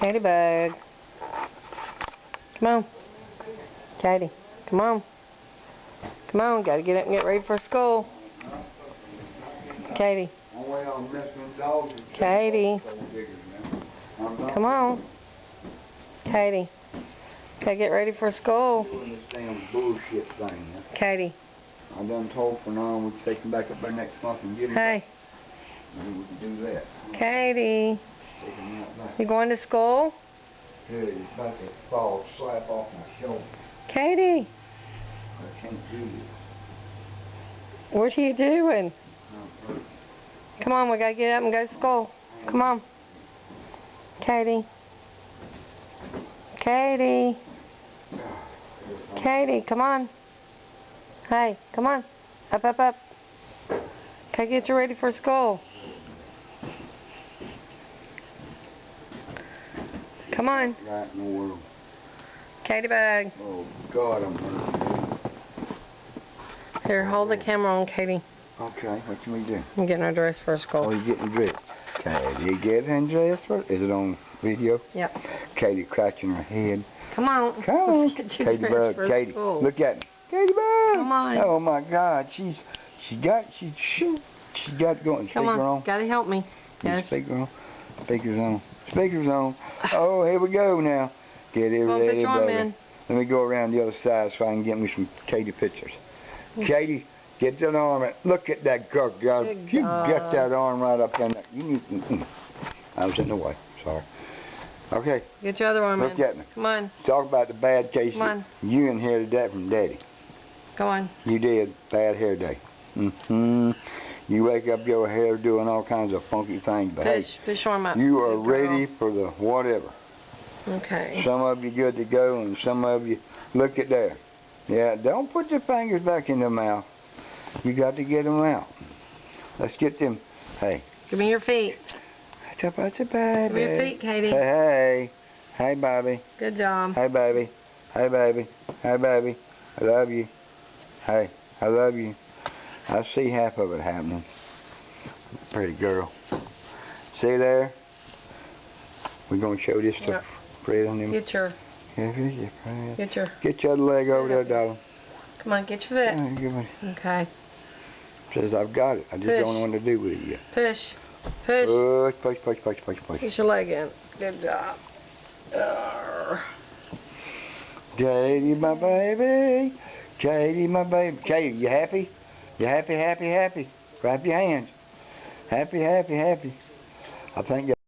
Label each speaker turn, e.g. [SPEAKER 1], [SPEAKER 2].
[SPEAKER 1] Katie Bug. Come on. Katie, come on. Come on, gotta get up and get ready for school. Katie. Katie. Come on. Katie. Gotta get ready for school.
[SPEAKER 2] Doing this damn bullshit thing.
[SPEAKER 1] Katie.
[SPEAKER 2] I done told Fernand we can take him back up there next month and get him.
[SPEAKER 1] Hey.
[SPEAKER 2] Maybe we can do that.
[SPEAKER 1] Katie.
[SPEAKER 2] Take him out back.
[SPEAKER 1] You going to school?
[SPEAKER 2] Yeah, he's about to fall slap off my shoulder.
[SPEAKER 1] Katie.
[SPEAKER 2] I can't do this.
[SPEAKER 1] What are you doing? Come on, we gotta get up and go to school. Come on. Katie. Katie. Katie, come on. Hey, come on. Up, up, up. Okay, get you ready for school. Come on.
[SPEAKER 2] Right in the world.
[SPEAKER 1] Katie Bug.
[SPEAKER 2] Oh, God, I'm hurt.
[SPEAKER 1] Here, hold the camera on, Katie.
[SPEAKER 2] Okay, what can we do?
[SPEAKER 1] I'm getting her dressed for school.
[SPEAKER 2] Oh, you're getting dressed. Katie getting dressed for Is it on video?
[SPEAKER 1] Yep.
[SPEAKER 2] Katie crouching her head.
[SPEAKER 1] Come on.
[SPEAKER 2] Come on.
[SPEAKER 1] Get you
[SPEAKER 2] Katie
[SPEAKER 1] dressed
[SPEAKER 2] Bug,
[SPEAKER 1] for
[SPEAKER 2] Katie,
[SPEAKER 1] school.
[SPEAKER 2] look at me. Katie Bug.
[SPEAKER 1] Come on.
[SPEAKER 2] Oh my God, she got going.
[SPEAKER 1] Come
[SPEAKER 2] Speaker
[SPEAKER 1] on.
[SPEAKER 2] on.
[SPEAKER 1] Gotta help me. Yes.
[SPEAKER 2] Speaker on. Speaker's on. Speaker's on. Oh, here we go now. Get it
[SPEAKER 1] Come on, put
[SPEAKER 2] ready,
[SPEAKER 1] your arm
[SPEAKER 2] brother.
[SPEAKER 1] in.
[SPEAKER 2] Let me go around the other side so I can get me some Katie pictures. Katie, get that arm in. Look at that girl.
[SPEAKER 1] Good
[SPEAKER 2] You
[SPEAKER 1] job.
[SPEAKER 2] got that arm right up in there. You need. I was in the way. Sorry. Okay.
[SPEAKER 1] Get your other arm in.
[SPEAKER 2] Look at me.
[SPEAKER 1] Come on.
[SPEAKER 2] Talk about the bad case.
[SPEAKER 1] Come on.
[SPEAKER 2] You inherited that from Daddy.
[SPEAKER 1] Go on.
[SPEAKER 2] You did. Bad hair day. You wake up your hair doing all kinds of funky things. But
[SPEAKER 1] Push your arm up.
[SPEAKER 2] you are
[SPEAKER 1] Good girl.
[SPEAKER 2] ready for the whatever.
[SPEAKER 1] Okay.
[SPEAKER 2] Some of you good to go, and some of you, look at there. Yeah, don't put your fingers back in the mouth. You got to get them out. Let's get them. Hey.
[SPEAKER 1] Give me your feet.
[SPEAKER 2] That's a baby.
[SPEAKER 1] Give me your feet, Katie.
[SPEAKER 2] Hey. Hey, Bobby.
[SPEAKER 1] Good job.
[SPEAKER 2] Hey, baby. Hey, baby. Hey, baby. I love you. Hey, I love you. I see half of it happening. Pretty girl. See there? We're going to show this to Fred and them.
[SPEAKER 1] Get your
[SPEAKER 2] Get your other leg over there, darling.
[SPEAKER 1] Come on, get your foot.
[SPEAKER 2] Give me.
[SPEAKER 1] Okay.
[SPEAKER 2] Says I've got it. I just don't know what to do with it yet.
[SPEAKER 1] Push. Push.
[SPEAKER 2] Push.
[SPEAKER 1] Push your leg in. Good job.
[SPEAKER 2] Katie, my baby. Katie, my baby. Katie, you happy? You happy? Clap your hands. Happy. I think